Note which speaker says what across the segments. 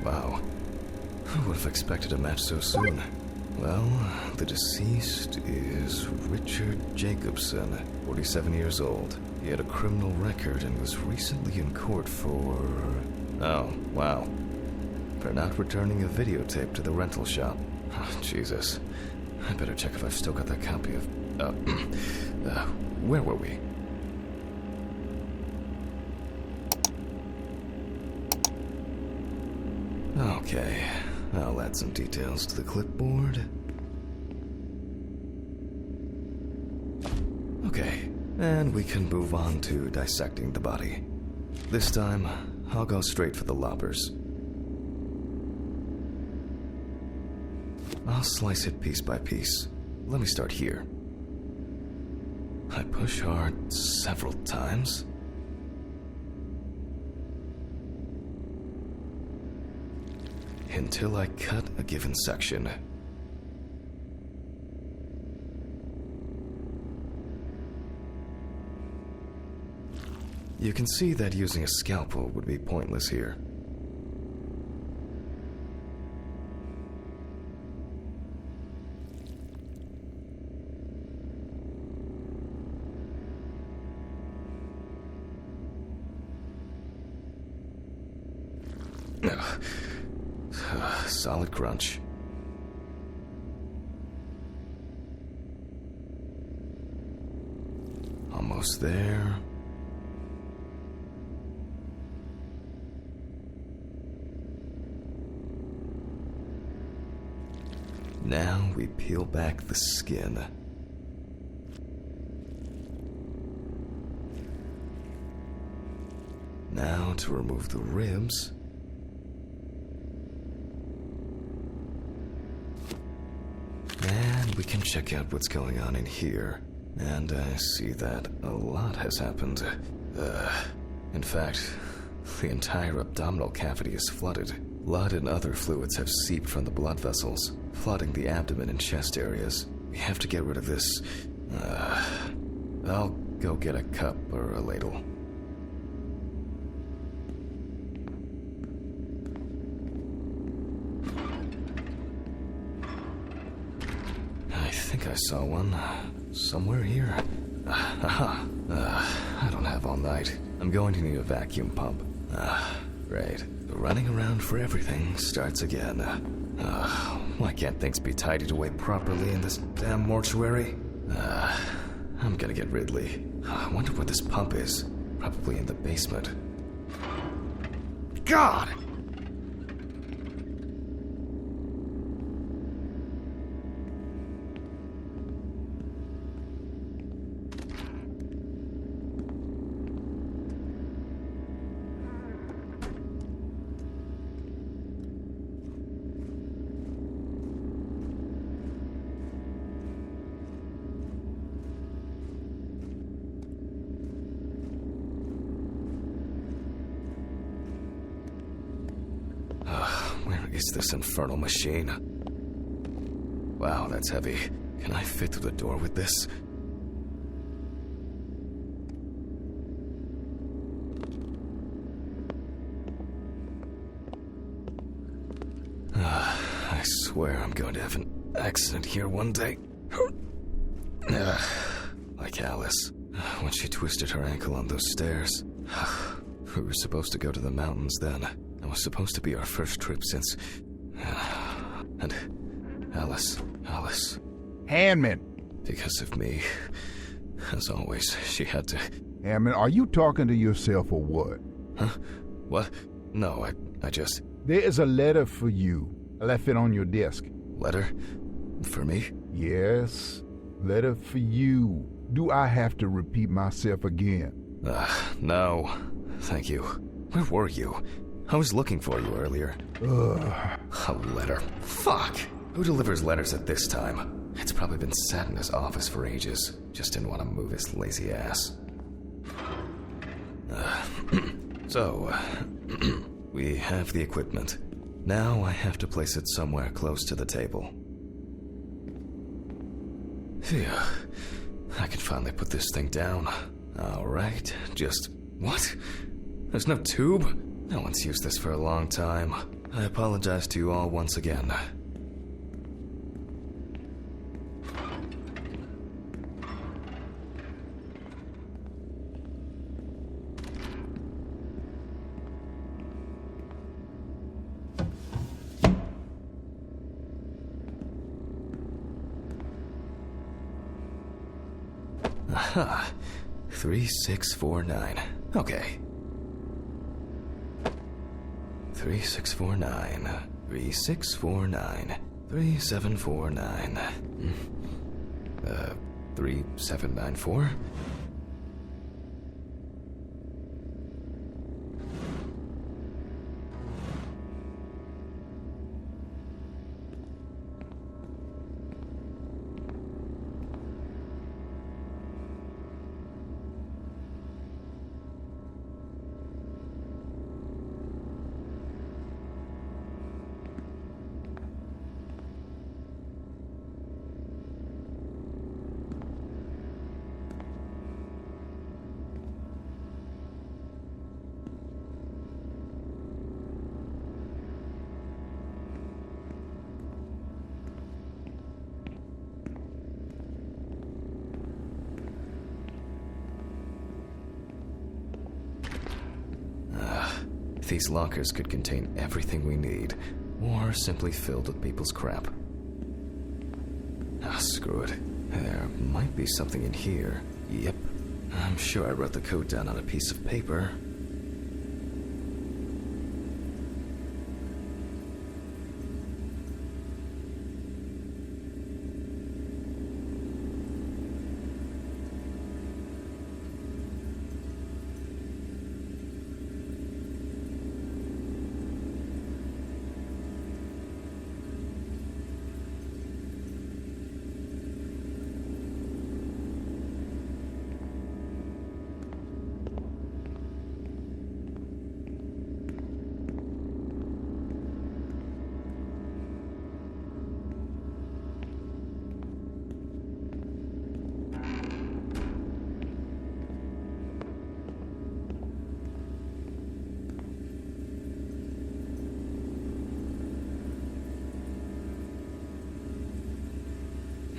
Speaker 1: Wow. Who would have expected a match so soon? Well, the deceased is Richard Jacobson, 47 years old. He had a criminal record and was recently in court for... Oh, wow. For not returning a videotape to the rental shop. Oh, Jesus. I better check if I've still got that copy of... where were we? Okay, I'll add some details to the clipboard. Okay, and we can move on to dissecting the body. This time, I'll go straight for the loppers. I'll slice it piece by piece. Let me start here. I push hard several times. Until I cut a given section. You can see that using a scalpel would be pointless here. Solid crunch. Almost there. Now we peel back the skin. Now to remove the ribs. And we can check out what's going on in here. And I see that a lot has happened. In fact, the entire abdominal cavity is flooded. Blood and other fluids have seeped from the blood vessels, flooding the abdomen and chest areas. We have to get rid of this. I'll go get a cup or a ladle. I think I saw one somewhere here. I don't have all night. I'm going to need a vacuum pump. Right. The running around for everything starts again. Why can't things be tidied away properly in this damn mortuary? I'm gonna get Ridley. I wonder where this pump is. Probably in the basement. God! Where is this infernal machine? Wow, that's heavy. Can I fit through the door with this? I swear I'm going to have an accident here one day. Like Alice, when she twisted her ankle on those stairs. We were supposed to go to the mountains then. It was supposed to be our first trip since... And Alice.
Speaker 2: Hammond!
Speaker 1: Because of me. As always, she had to...
Speaker 2: Hammond, are you talking to yourself or what?
Speaker 1: Huh? What? No, I just...
Speaker 2: There is a letter for you. I left it on your desk.
Speaker 1: Letter? For me?
Speaker 2: Yes. Letter for you. Do I have to repeat myself again?
Speaker 1: No. Thank you. Where were you? I was looking for you earlier. A letter. Fuck! Who delivers letters at this time? It's probably been sat in his office for ages. Just didn't want to move his lazy ass. So, we have the equipment. Now I have to place it somewhere close to the table. Phew. I can finally put this thing down. Alright, just... What? There's no tube? No one's used this for a long time. I apologize to you all once again. Aha. 3649. Okay. 3649. 3649. 3749. 3794. These lockers could contain everything we need, or simply filled with people's crap. Ah, screw it. There might be something in here. Yep. I'm sure I wrote the code down on a piece of paper.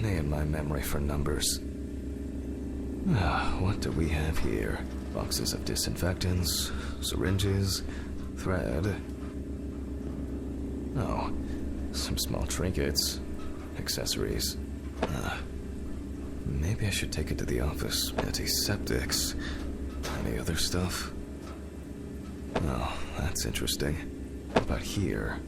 Speaker 1: And my memory for numbers. What do we have here? Boxes of disinfectants, syringes, thread. Oh, some small trinkets, accessories. Maybe I should take it to the office. Antiseptics. Any other stuff? Oh, that's interesting. What about here?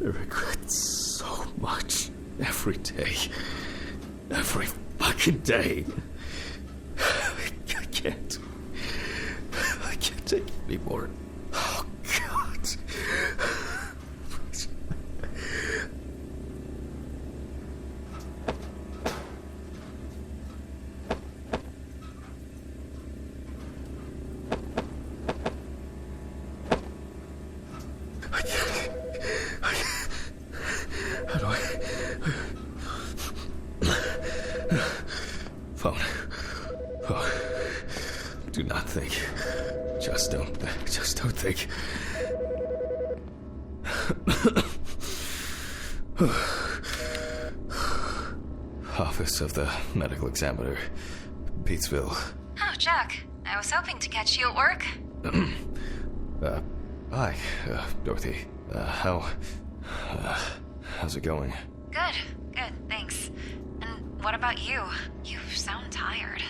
Speaker 1: I regret so much every day. Every fucking day. I can't take it anymore. Oh, God. Phone. Oh. Do not think. Just don't think. Office of the Medical Examiner, Peatsville.
Speaker 3: Oh, Jack. I was hoping to catch you at work.
Speaker 1: Hi, Dorothy. How's it going?
Speaker 3: Good, thanks. And what about you? You sound tired.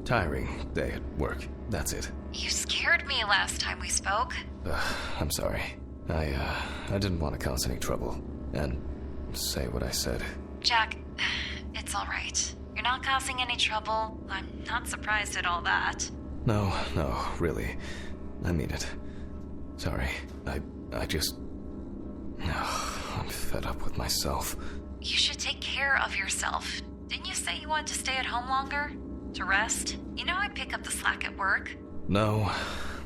Speaker 1: Tiring day at work. That's it.
Speaker 3: You scared me last time we spoke.
Speaker 1: I'm sorry. I didn't want to cause any trouble and say what I said.
Speaker 3: Jack, it's all right. You're not causing any trouble. I'm not surprised at all that.
Speaker 1: No, really. I mean it. Sorry. I just... I'm fed up with myself.
Speaker 3: You should take care of yourself. Didn't you say you wanted to stay at home longer? To rest? You know I pick up the slack at work.
Speaker 1: No,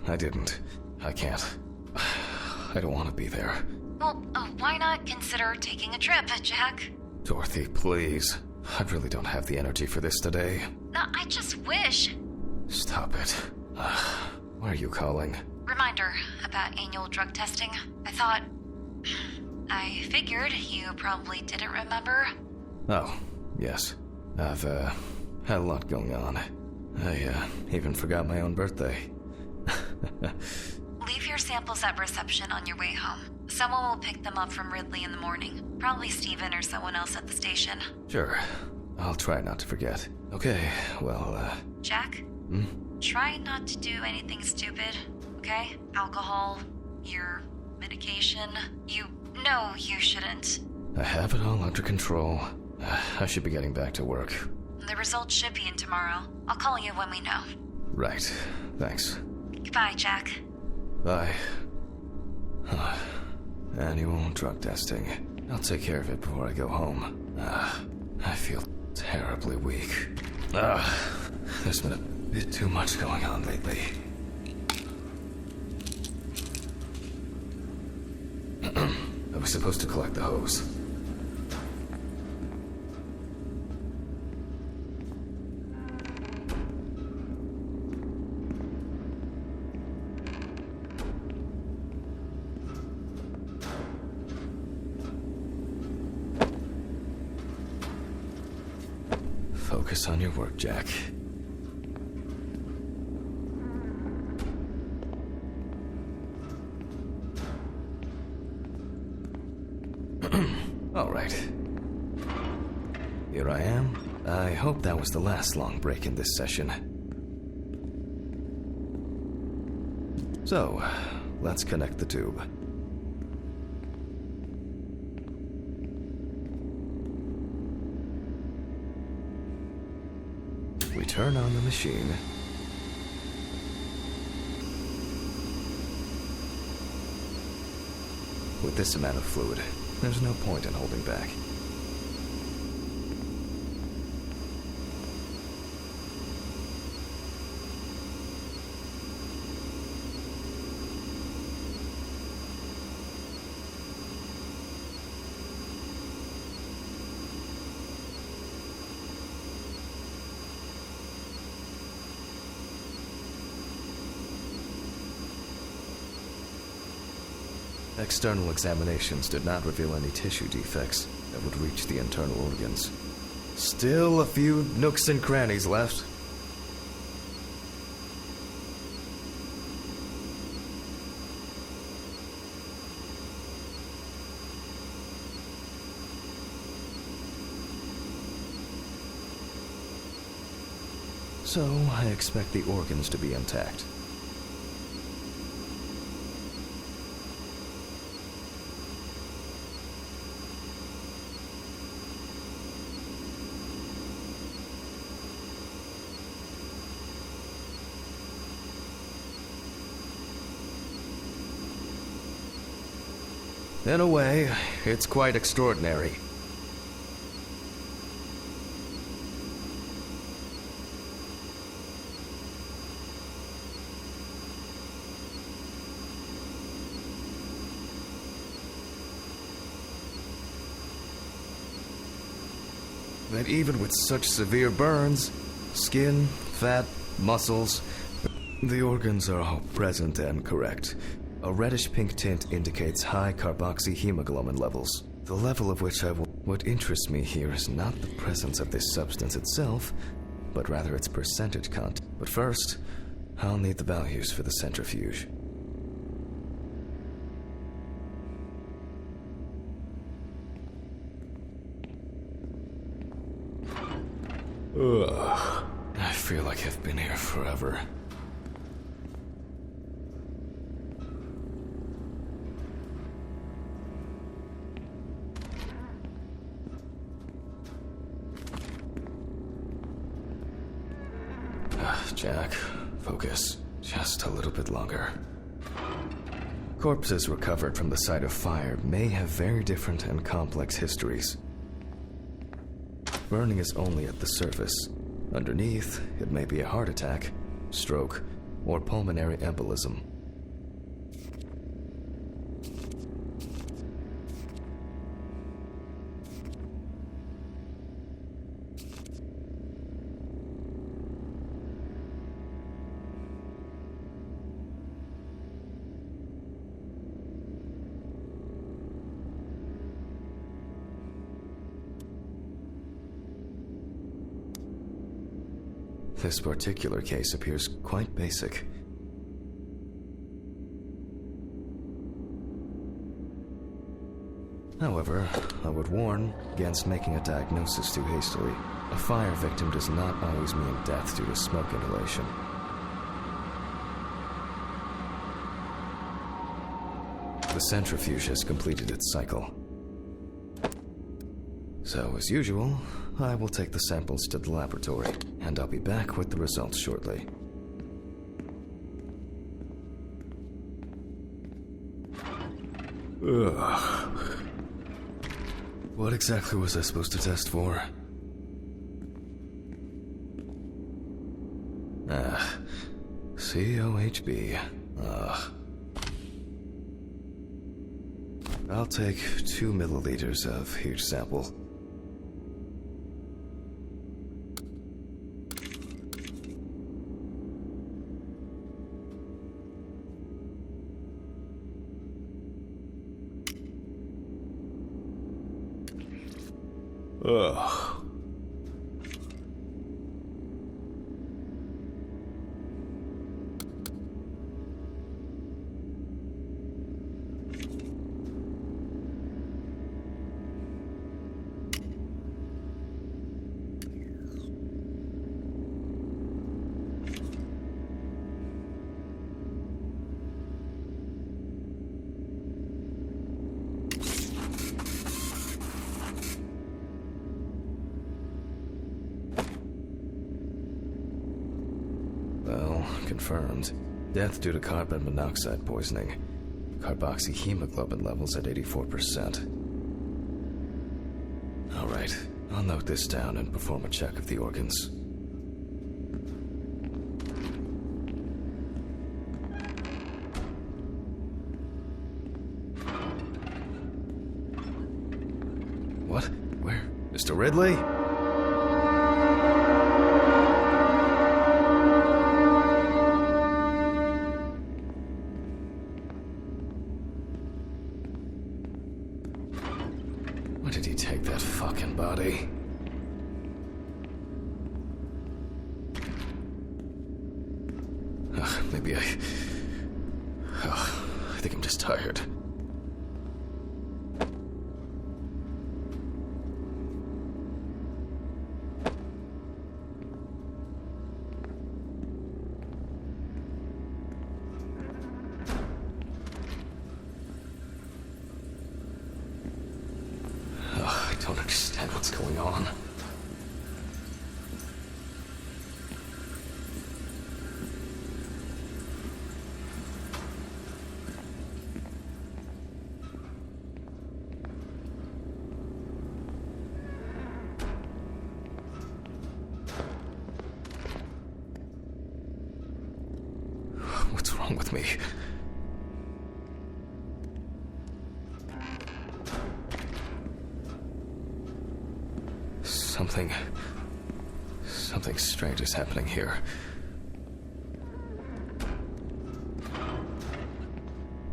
Speaker 1: I didn't. I can't. I don't want to be there.
Speaker 3: Well, why not consider taking a trip, Jack?
Speaker 1: Dorothy, please. I really don't have the energy for this today.
Speaker 3: No, I just wish.
Speaker 1: Stop it. Why are you calling?
Speaker 3: Reminder about annual drug testing. I figured you probably didn't remember.
Speaker 1: Oh, yes. I've, had a lot going on. I, even forgot my own birthday.
Speaker 3: Leave your samples at reception on your way home. Someone will pick them up from Ridley in the morning. Probably Steven or someone else at the station.
Speaker 1: Sure. I'll try not to forget. Okay, well,
Speaker 3: Jack? Try not to do anything stupid, okay? Alcohol, your medication. No, you shouldn't.
Speaker 1: I have it all under control. I should be getting back to work.
Speaker 3: The results should be in tomorrow. I'll call you when we know.
Speaker 1: Right. Thanks.
Speaker 3: Goodbye, Jack.
Speaker 1: Bye. Annual drug testing. I'll take care of it before I go home. I feel terribly weak. There's been a bit too much going on lately. I was supposed to collect the hose. Focus on your work, Jack. All right. Here I am. I hope that was the last long break in this session. So, let's connect the tube. We turn on the machine. With this amount of fluid, there's no point in holding back. External examinations did not reveal any tissue defects that would reach the internal organs. Still a few nooks and crannies left. So, I expect the organs to be intact. In a way, it's quite extraordinary. That even with such severe burns, skin, fat, muscles, the organs are all present and correct. A reddish-pink tint indicates high carboxyhemoglobin levels, the level of which I will... What interests me here is not the presence of this substance itself, but rather its percentage content. But first, I'll need the values for the centrifuge. Ugh. I feel like I've been here forever. Jack, focus. Just a little bit longer. Corpses recovered from the site of fire may have very different and complex histories. Burning is only at the surface. Underneath, it may be a heart attack, stroke, or pulmonary embolism. This particular case appears quite basic. However, I would warn against making a diagnosis too hastily. A fire victim does not always mean death due to smoke inhalation. The centrifuge has completed its cycle. So, as usual, I will take the samples to the laboratory, and I'll be back with the results shortly. Ugh. What exactly was I supposed to test for? COHB. I'll take 2 milliliters of each sample. Ugh. Confirmed. Death due to carbon monoxide poisoning. Carboxyhemoglobin levels at 84%. Alright, I'll note this down and perform a check of the organs. What? Where? Mr. Ridley? Did he take that fucking body? Maybe I think I'm just tired. I don't understand what's going on. What's wrong with me? Something strange is happening here.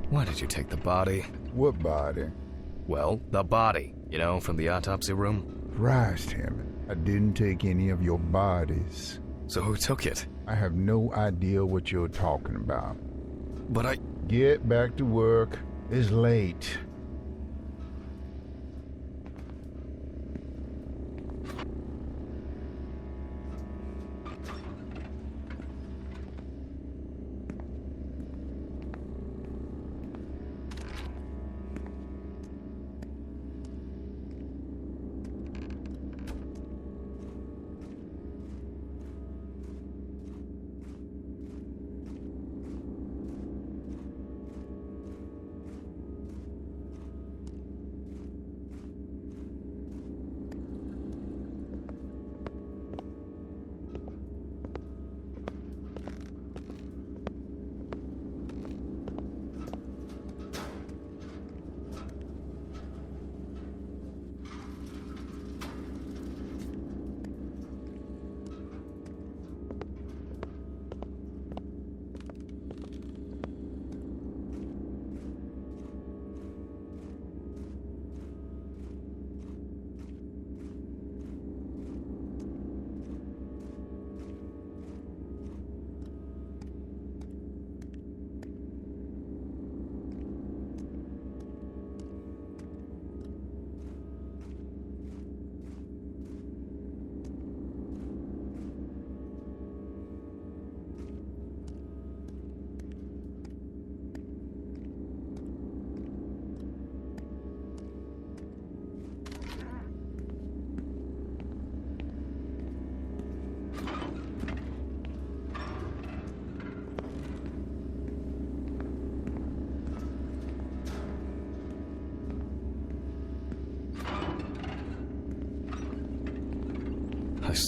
Speaker 1: Why did you take the body?
Speaker 2: What body?
Speaker 1: Well, the body, from the autopsy room.
Speaker 2: Christ, Hammond, I didn't take any of your bodies.
Speaker 1: So who took it?
Speaker 2: I have no idea what you're talking about.
Speaker 1: But I...
Speaker 2: Get back to work. It's late.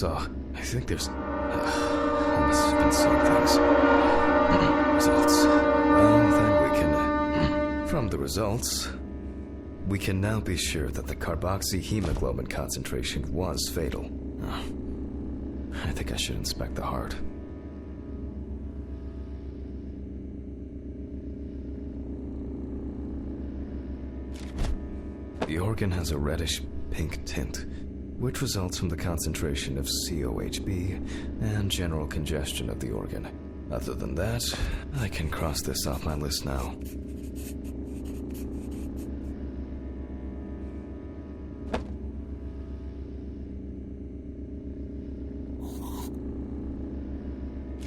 Speaker 1: I think there's... I must have been seeing things. Results. Well, then we can... From the results, we can now be sure that the carboxyhemoglobin concentration was fatal. I think I should inspect the heart. The organ has a reddish-pink tint, which results from the concentration of COHB and general congestion of the organ. Other than that, I can cross this off my list now.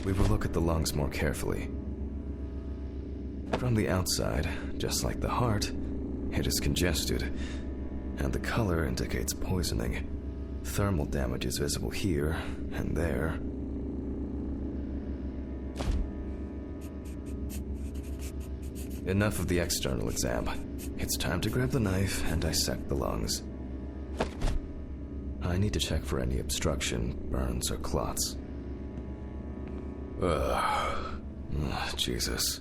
Speaker 1: We will look at the lungs more carefully. From the outside, just like the heart, it is congested, and the color indicates poisoning. Thermal damage is visible here and there. Enough of the external exam. It's time to grab the knife and dissect the lungs. I need to check for any obstruction, burns, or clots. Jesus.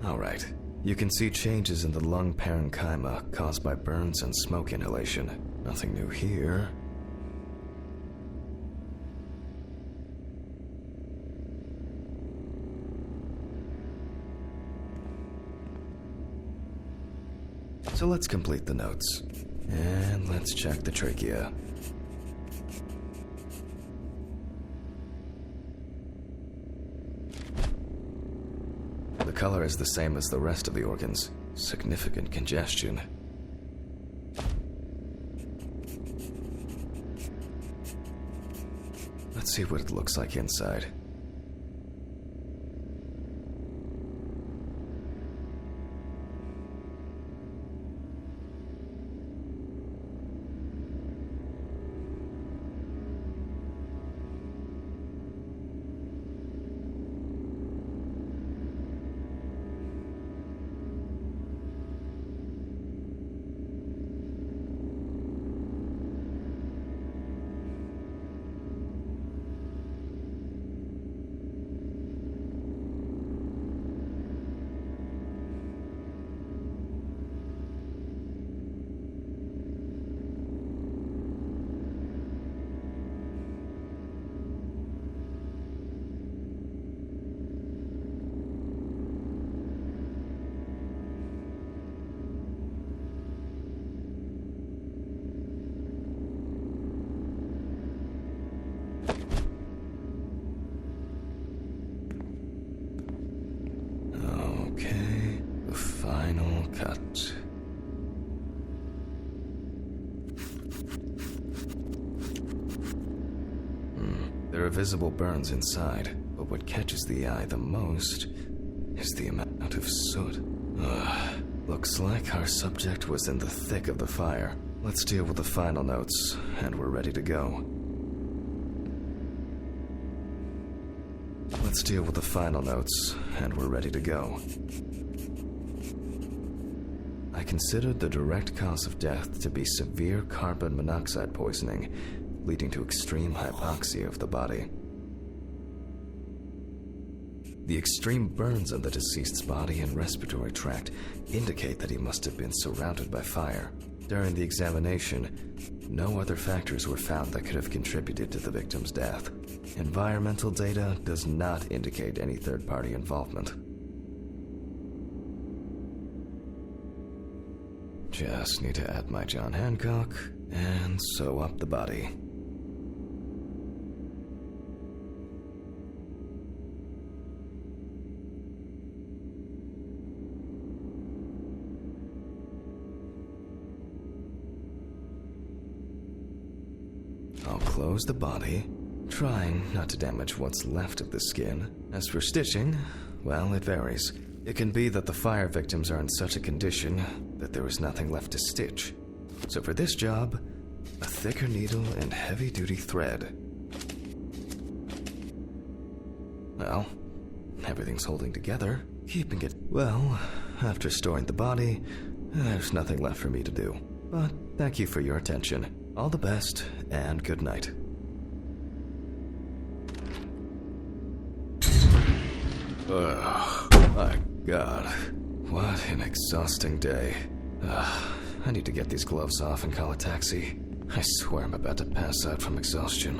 Speaker 1: All right. You can see changes in the lung parenchyma caused by burns and smoke inhalation. Nothing new here. So let's complete the notes. And let's check the trachea. The color is the same as the rest of the organs. Significant congestion. Let's see what it looks like inside. There are visible burns inside, but what catches the eye the most is the amount of soot. Looks like our subject was in the thick of the fire. Let's deal with the final notes, and we're ready to go. Let's deal with the final notes, and we're ready to go. I considered the direct cause of death to be severe carbon monoxide poisoning, leading to extreme hypoxia of the body. The extreme burns on the deceased's body and respiratory tract indicate that he must have been surrounded by fire. During the examination, no other factors were found that could have contributed to the victim's death. Environmental data does not indicate any third-party involvement. Just need to add my John Hancock and sew up the body. I'll close the body, trying not to damage what's left of the skin. As for stitching, well, it varies. It can be that the fire victims are in such a condition that there is nothing left to stitch. So for this job, a thicker needle and heavy-duty thread. Well, everything's holding together, keeping it... Well, after storing the body, there's nothing left for me to do. But thank you for your attention. All the best, and good night. Ugh, my God. What an exhausting day. I need to get these gloves off and call a taxi. I swear I'm about to pass out from exhaustion.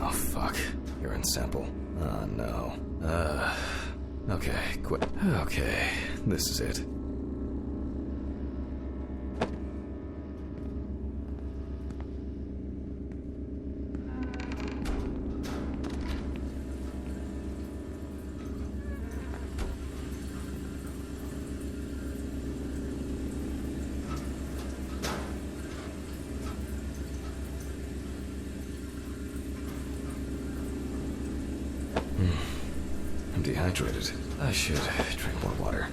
Speaker 1: Oh, fuck. Urine sample. Oh, no. Okay, quit. Okay, this is it. I'm dehydrated. I should drink more water.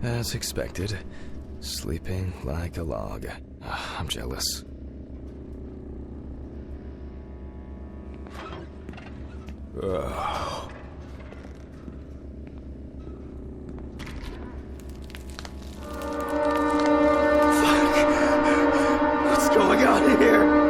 Speaker 1: As expected, sleeping like a log. I'm jealous. Ugh. Fuck! What's going on here?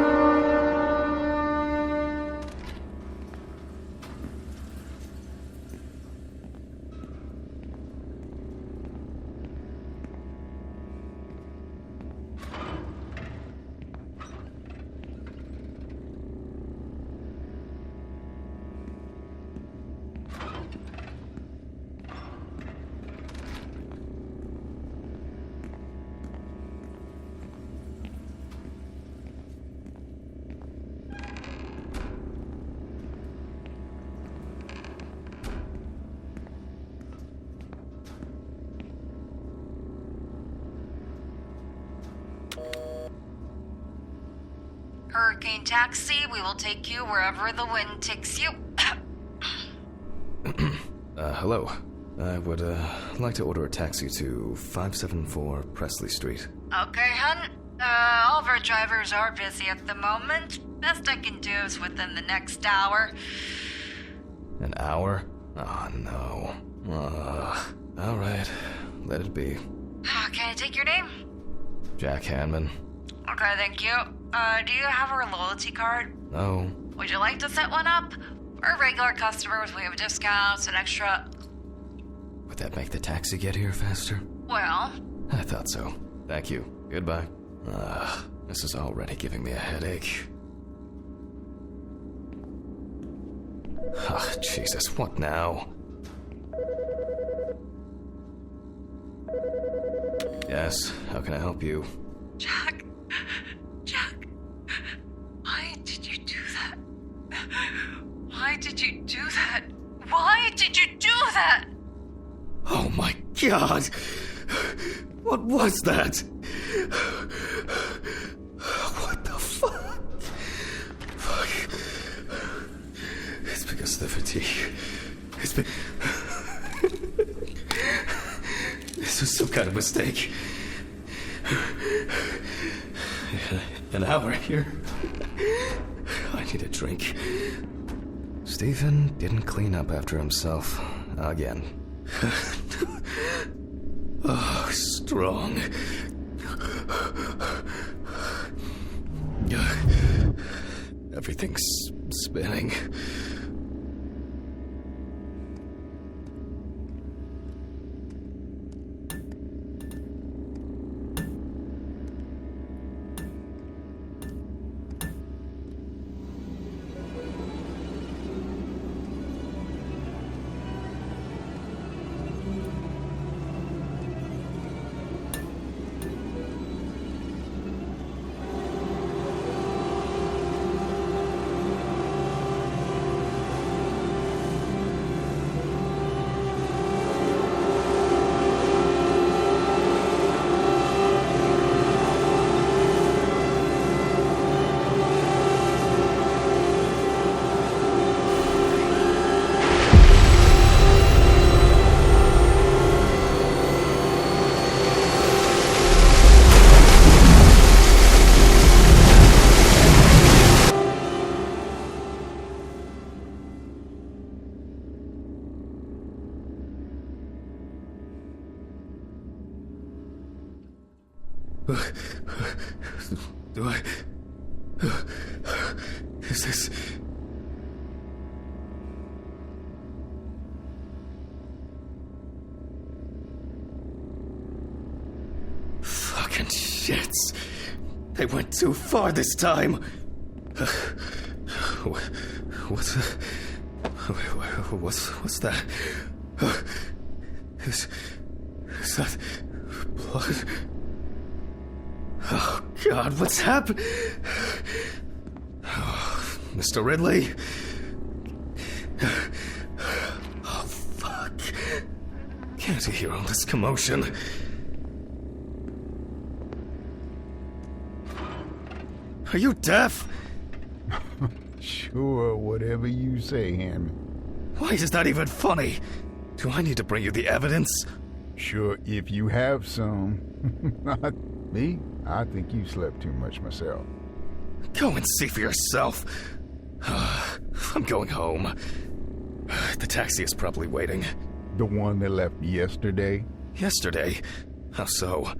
Speaker 3: Hurricane Taxi, we will take you wherever the wind takes you.
Speaker 1: Hello. I would, like to order a taxi to 574 Presley Street.
Speaker 3: Okay, hun. All of our drivers are busy at the moment. Best I can do is within the next hour.
Speaker 1: An hour? Oh, no. Alright. Let it be.
Speaker 3: Can I take your name?
Speaker 1: Jack Hanman.
Speaker 3: Okay, thank you. Do you have her loyalty card?
Speaker 1: No.
Speaker 3: Would you like to set one up? For regular customers, we have discounts and extra...
Speaker 1: Would that make the taxi get here faster?
Speaker 3: Well...
Speaker 1: I thought so. Thank you. Goodbye. This is already giving me a headache. Ah, Jesus, what now? Yes, how can I help you?
Speaker 3: Jack, why did you do that? Why did you do that? Why did you do that?
Speaker 1: Oh my God! What was that? What the fuck? Fuck. It's because of the fatigue. It's been... This was some kind of mistake. An hour here. I need a drink. Stephen didn't clean up after himself again. Oh, strong. Everything's spinning. Do I... Is this... Fucking shits. They went too far this time. What's that? Is that blood? Oh, God, what's happened? Oh, Mr. Ridley? Oh, fuck. Can't you hear all this commotion? Are you deaf?
Speaker 2: Sure, whatever you say, Hammond.
Speaker 1: Why is that even funny? Do I need to bring you the evidence?
Speaker 2: Sure, if you have some. Not me. I think you slept too much myself.
Speaker 1: Go and see for yourself. I'm going home. The taxi is probably waiting.
Speaker 2: The one that left yesterday?
Speaker 1: Yesterday? How so?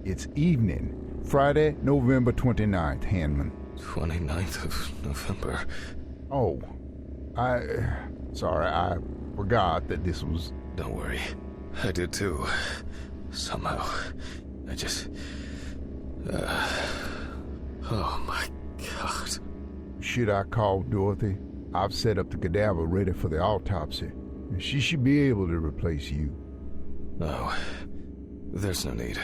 Speaker 2: It's evening. Friday, November 29th, Hanman.
Speaker 1: 29th of November.
Speaker 2: Oh, sorry, I forgot that this was...
Speaker 1: Don't worry. I did too. Somehow. I just... Oh my God.
Speaker 2: Should I call Dorothy? I've set up the cadaver ready for the autopsy. She should be able to replace you.
Speaker 1: No. There's no need.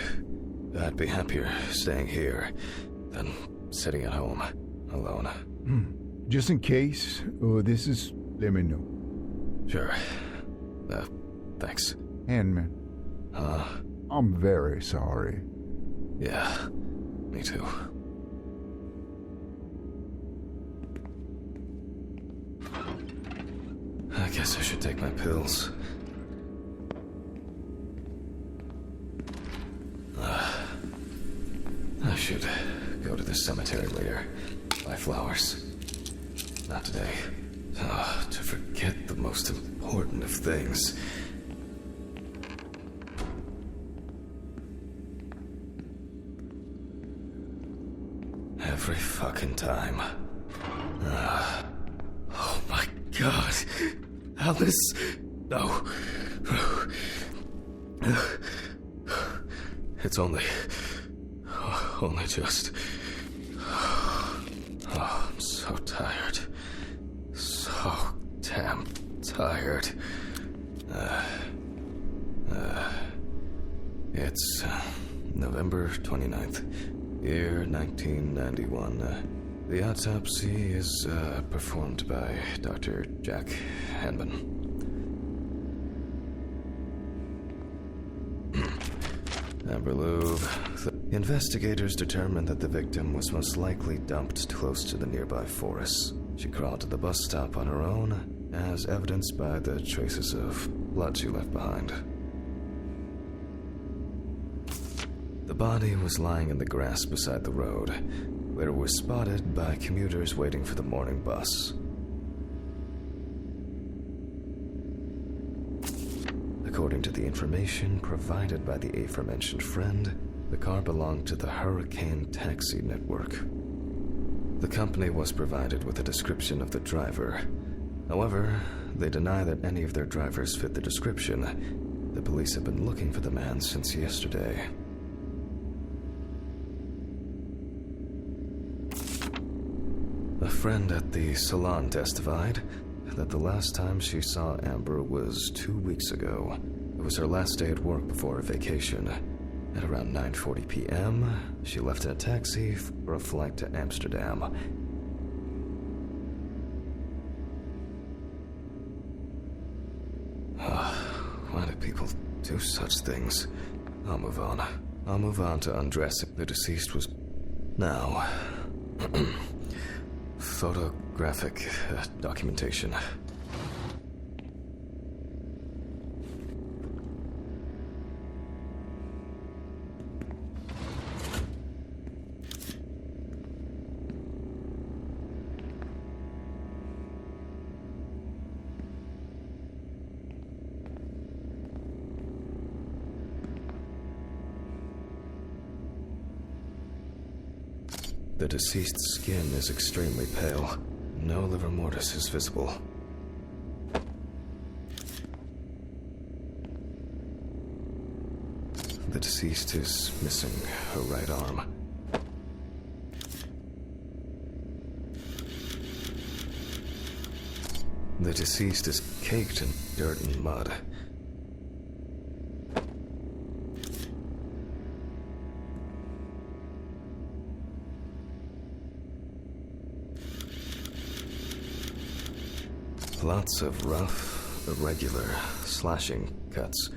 Speaker 1: I'd be happier staying here than sitting at home, alone.
Speaker 2: Just in case, this is... Let me know.
Speaker 1: Sure. Thanks.
Speaker 2: Handman. I'm very sorry.
Speaker 1: Yeah, me too. I guess I should take my pills. I should go to the cemetery later. Buy flowers. Not today. To forget the most important of things. Every fucking time. Oh my god. Alice. No. It's only just... Oh, I'm so tired. So damn tired. It's November 29th, year 1991. The autopsy is performed by Dr. Jack Hanman. Amber Louvre. The investigators determined that the victim was most likely dumped close to the nearby forests. She crawled to the bus stop on her own, as evidenced by the traces of blood she left behind. The body was lying in the grass beside the road, where it was spotted by commuters waiting for the morning bus. According to the information provided by the aforementioned friend, the car belonged to the Hurricane Taxi Network. The company was provided with a description of the driver. However, they deny that any of their drivers fit the description. The police have been looking for the man since yesterday. A friend at the salon testified that the last time she saw Amber was 2 weeks ago. It was her last day at work before her vacation. At around 9:40 p.m., she left in a taxi for a flight to Amsterdam. Why do people do such things? I'll move on. I'll move on to undressing. The deceased was... Now... photographic documentation. The deceased's skin is extremely pale. No livor mortis is visible. The deceased is missing her right arm. The deceased is caked in dirt and mud. Lots of rough, irregular, slashing cuts.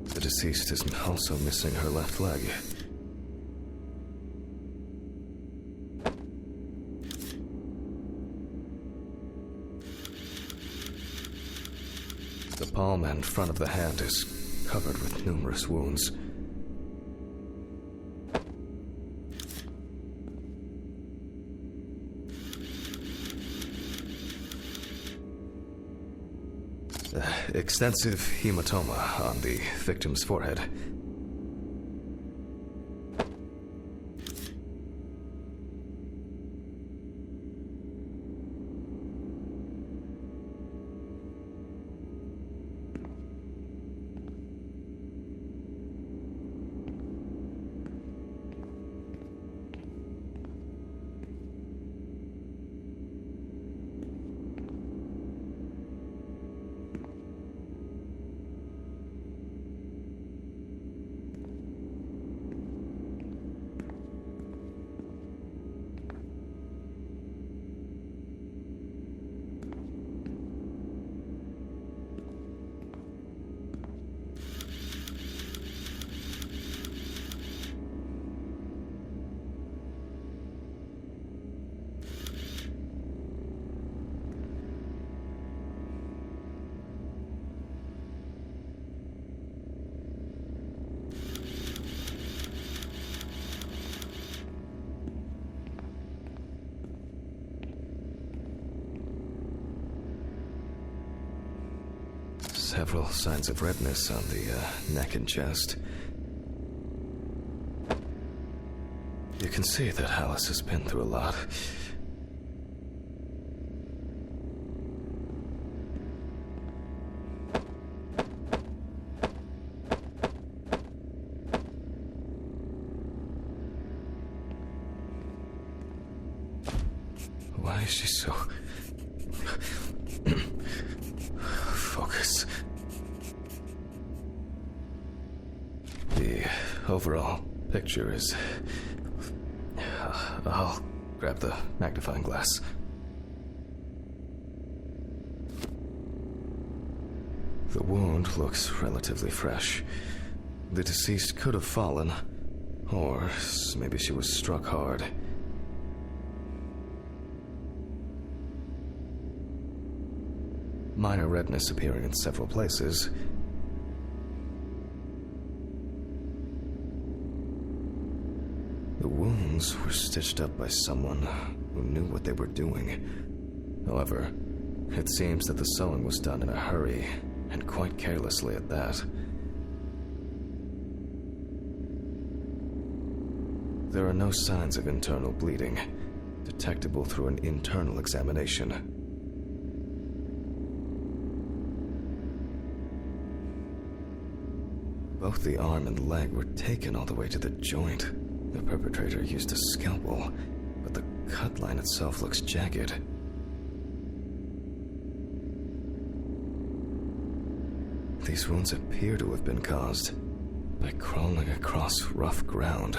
Speaker 1: The deceased is also missing her left leg. The palm and front of the hand is covered with numerous wounds. Extensive hematoma on the victim's forehead. several signs of redness on the neck and chest. You can see that Alice has been through a lot. Why is she so... Focus. The overall picture is... I'll grab the magnifying glass. The wound looks relatively fresh. The deceased could have fallen, or maybe she was struck hard. Minor redness appearing in several places. The wounds were stitched up by someone who knew what they were doing. However, it seems that the sewing was done in a hurry, and quite carelessly at that. There are no signs of internal bleeding, detectable through an internal examination. Both the arm and leg were taken all the way to the joint. The perpetrator used a scalpel, but the cut line itself looks jagged. These wounds appear to have been caused by crawling across rough ground.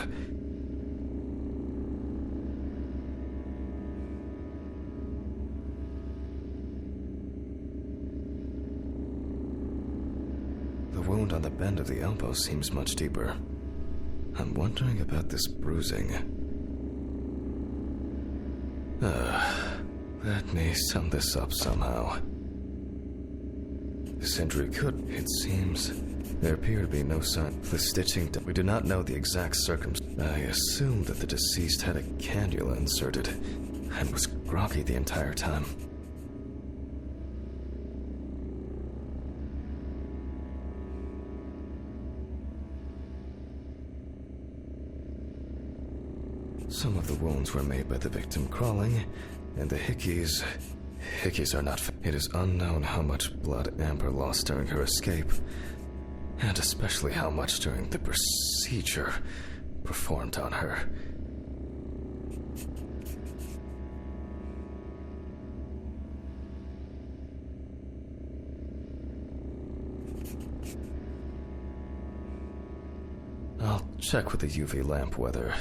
Speaker 1: The wound on the bend of the elbow seems much deeper. I'm wondering about this bruising. Let me sum this up somehow. This injury could, it seems. There appear to be no sign. The stitching, we do not know the exact circumstances. I assume that the deceased had a cannula inserted and was groggy the entire time. Some of the wounds were made by the victim crawling, and the hickeys are not... It is unknown how much blood Amber lost during her escape, and especially how much during the procedure performed on her. I'll check with the UV lamp whether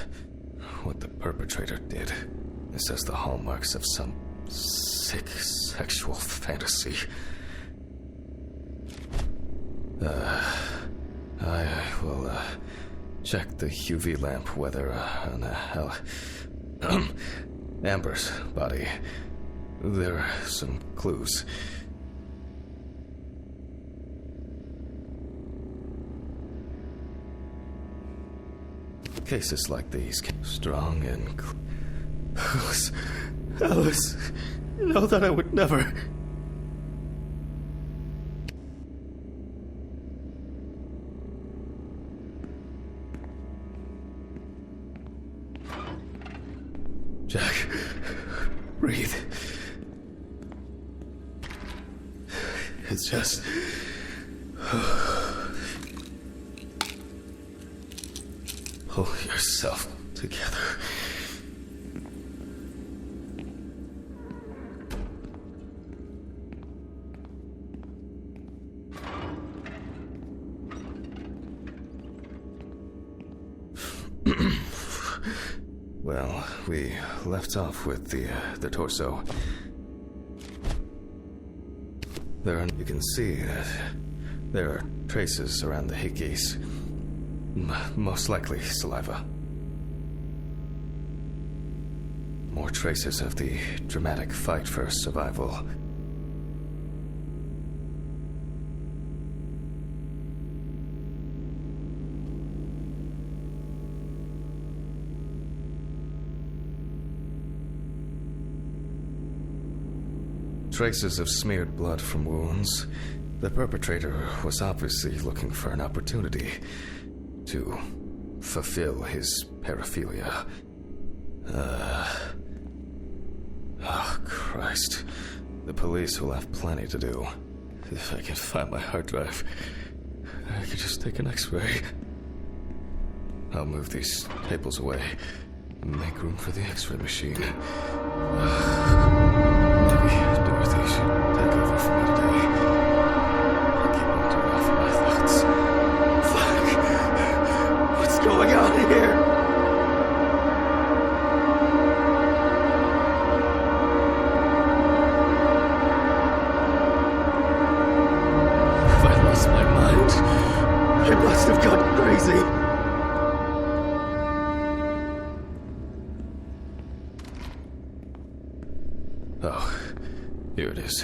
Speaker 1: what the perpetrator did is as the hallmarks of some sick sexual fantasy. I will check the UV lamp whether on Amber's body there are some clues. Cases like these, strong and... Alice, you know that I would never... Jack, breathe. It's just... Pull yourself together. Well, we left off with the torso. You can see that there are traces around the hickeys. Most likely saliva. More traces of the dramatic fight for survival. Traces of smeared blood from wounds, The perpetrator was obviously looking for an opportunity to fulfill his paraphilia. Oh, Christ. The police will have plenty to do. If I can find my hard drive, I could just take an X-ray. I'll move these tables away. Make room for the X-ray machine. Maybe Dorothy should take over for me today. I keep wandering off in my thoughts. Fuck! What's going on here? Have I lost my mind? I must have gone crazy. Oh, here it is.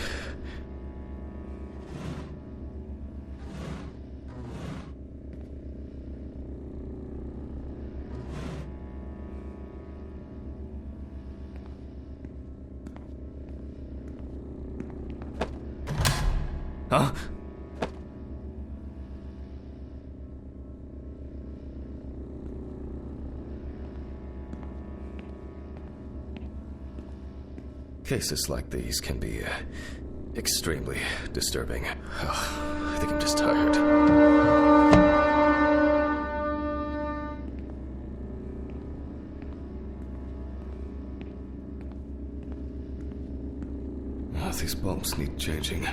Speaker 1: Huh? Cases like these can be extremely disturbing. Oh, I think I'm just tired. Oh, these bulbs need changing.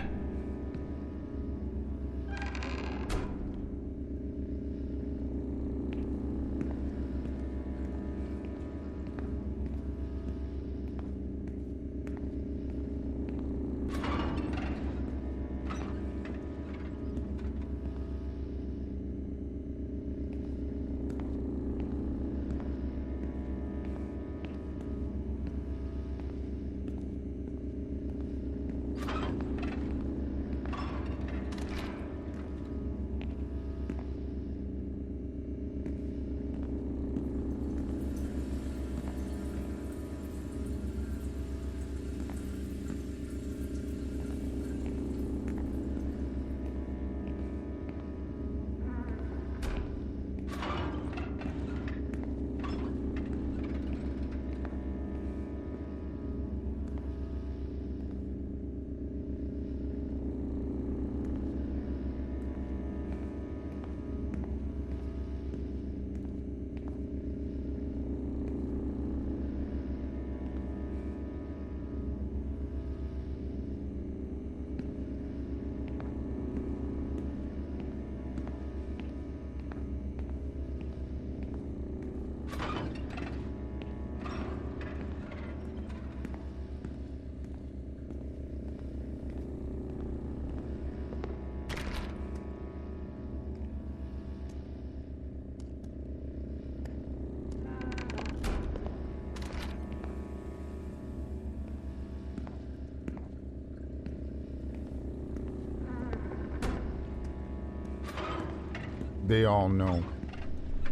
Speaker 2: They all know.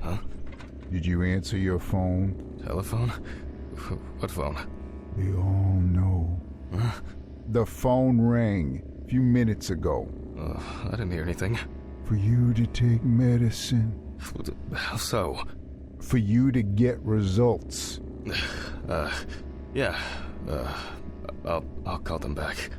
Speaker 1: Huh?
Speaker 2: Did you answer your phone?
Speaker 1: Telephone? What phone?
Speaker 2: They all know.
Speaker 1: Huh?
Speaker 2: The phone rang a few minutes ago.
Speaker 1: I didn't hear anything.
Speaker 2: For you to take medicine.
Speaker 1: How so?
Speaker 2: For you to get results.
Speaker 1: Yeah. I'll call them back.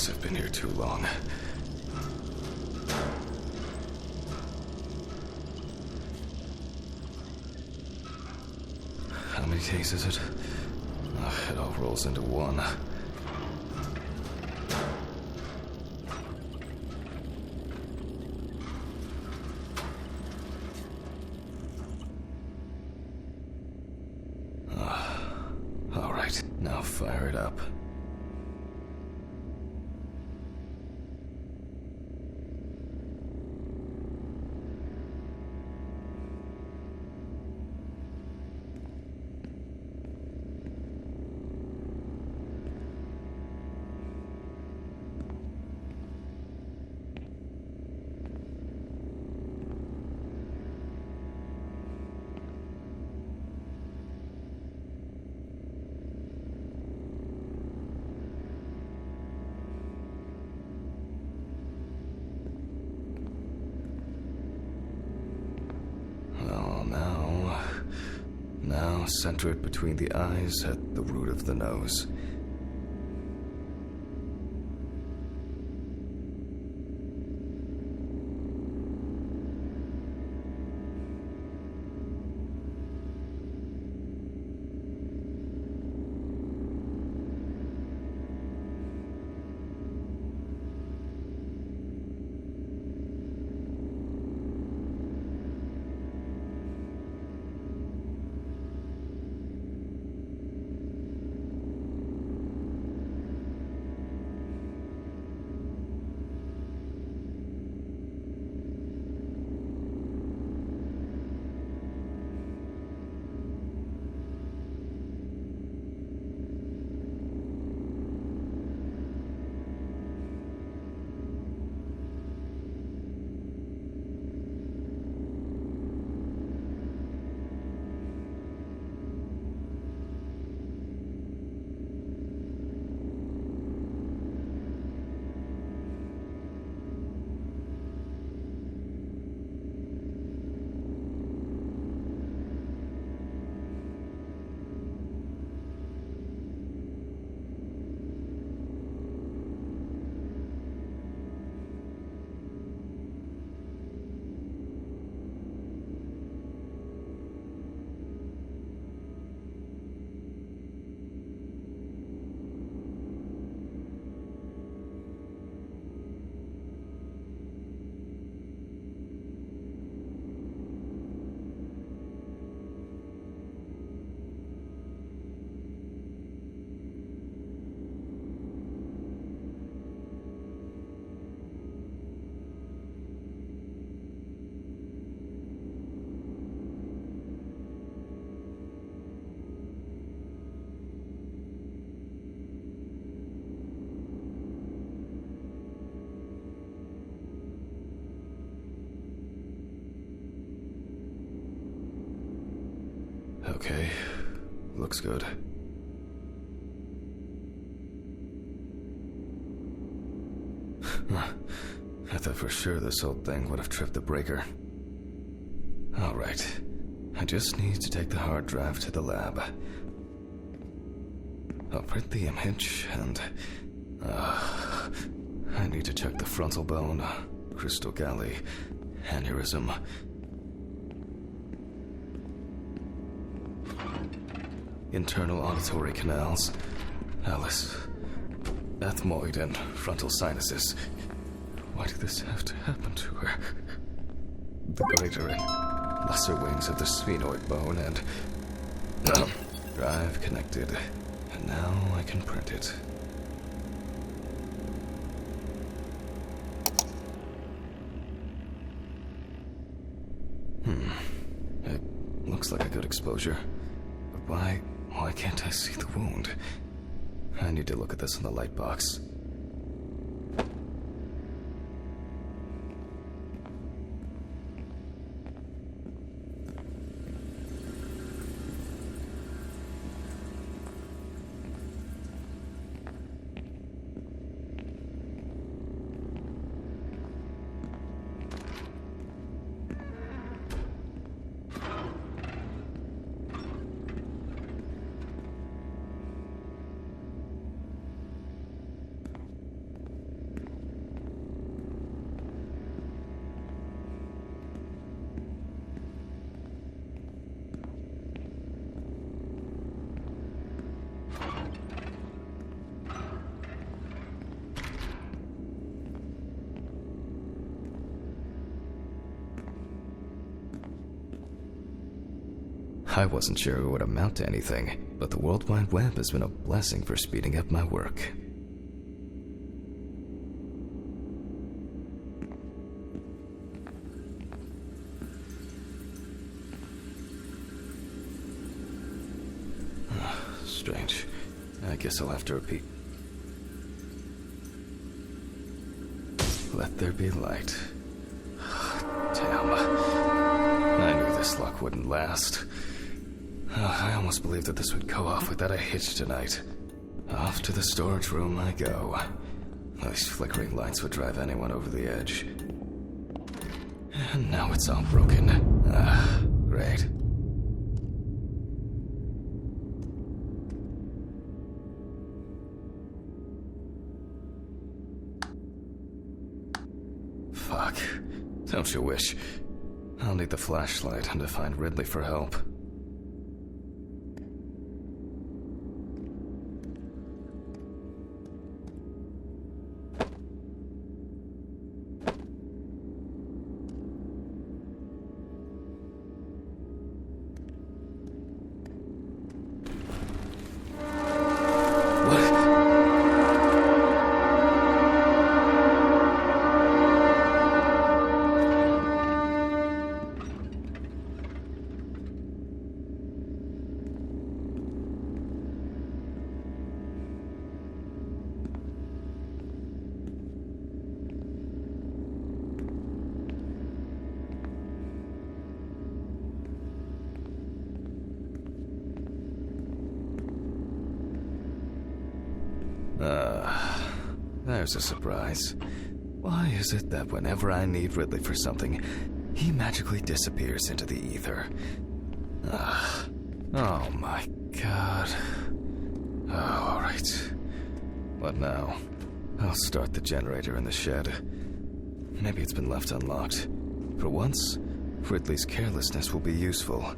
Speaker 1: guess I've been here too long. How many days is it? It all rolls into one. All right, now fire it up. Now center it between the eyes at the root of the nose. Okay, looks good. I thought for sure this old thing would have tripped the breaker. Alright, I just need to take the hard drive to the lab. I'll print the image and... I need to check the frontal bone, crystal galley, aneurysm. Internal auditory canals, Alice, ethmoid and frontal sinuses. Why did this have to happen to her? The greater and lesser wings of the sphenoid bone and... drive connected. And now I can print it. It looks like a good exposure. But why can't I see the wound? I need to look at this in the light box. I wasn't sure it would amount to anything, but the World Wide Web has been a blessing for speeding up my work. Strange. I guess I'll have to repeat. Let there be light. Damn. I knew this luck wouldn't last. I almost believed that this would go off without a hitch tonight. Off to the storage room I go. These flickering lights would drive anyone over the edge. And now it's all broken. Great. Fuck. Don't you wish? I'll need the flashlight and to find Ridley for help. There's a surprise. Why is it that whenever I need Ridley for something, he magically disappears into the ether? Oh my god. Oh, alright. What now? I'll start the generator in the shed. Maybe it's been left unlocked. For once, Ridley's carelessness will be useful.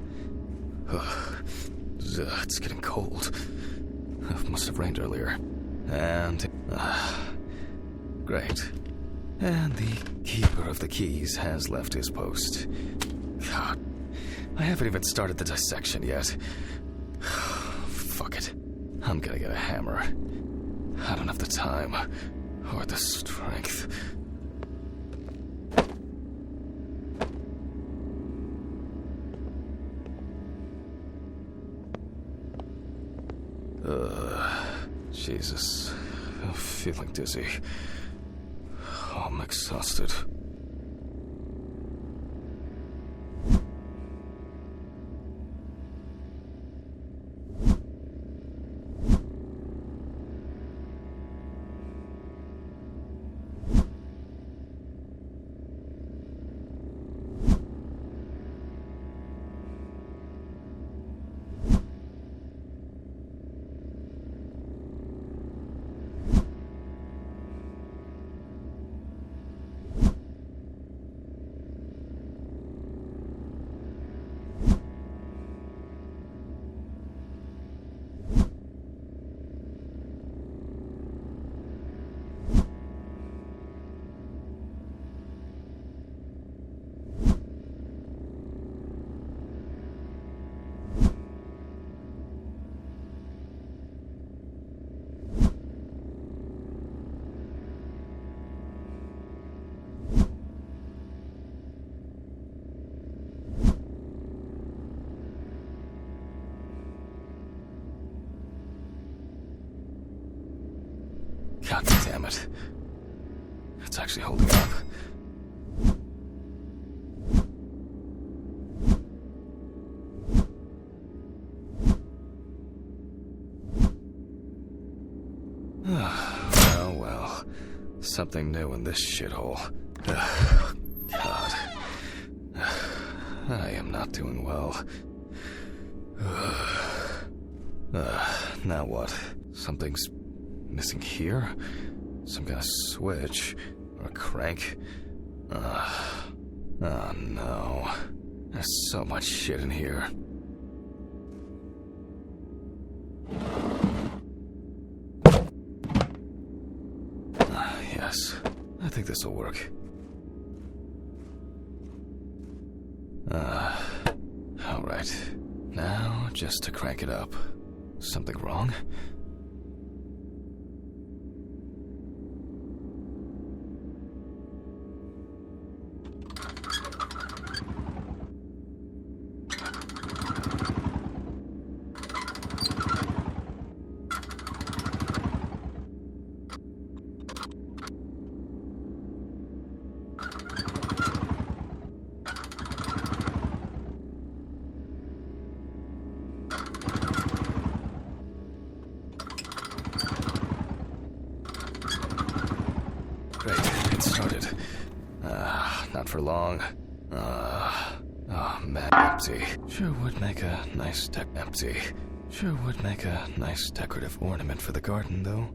Speaker 1: It's getting cold. It must have rained earlier. And... great. And the keeper of the keys has left his post. God, I haven't even started the dissection yet. Fuck it. I'm gonna get a hammer. I don't have the time or the strength. Jesus. I'm feeling dizzy. I'm exhausted. God damn it. It's actually holding up. Well. Something new in this shithole. God. I am not doing well. Now what? Something's missing here? Some kind of switch? Or a crank? Oh no. There's so much shit in here. Yes. I think this'll work. Alright. Now, just to crank it up. Something wrong? Not for long. Man, empty. Sure would make a nice empty. Sure would make a nice decorative ornament for the garden, though.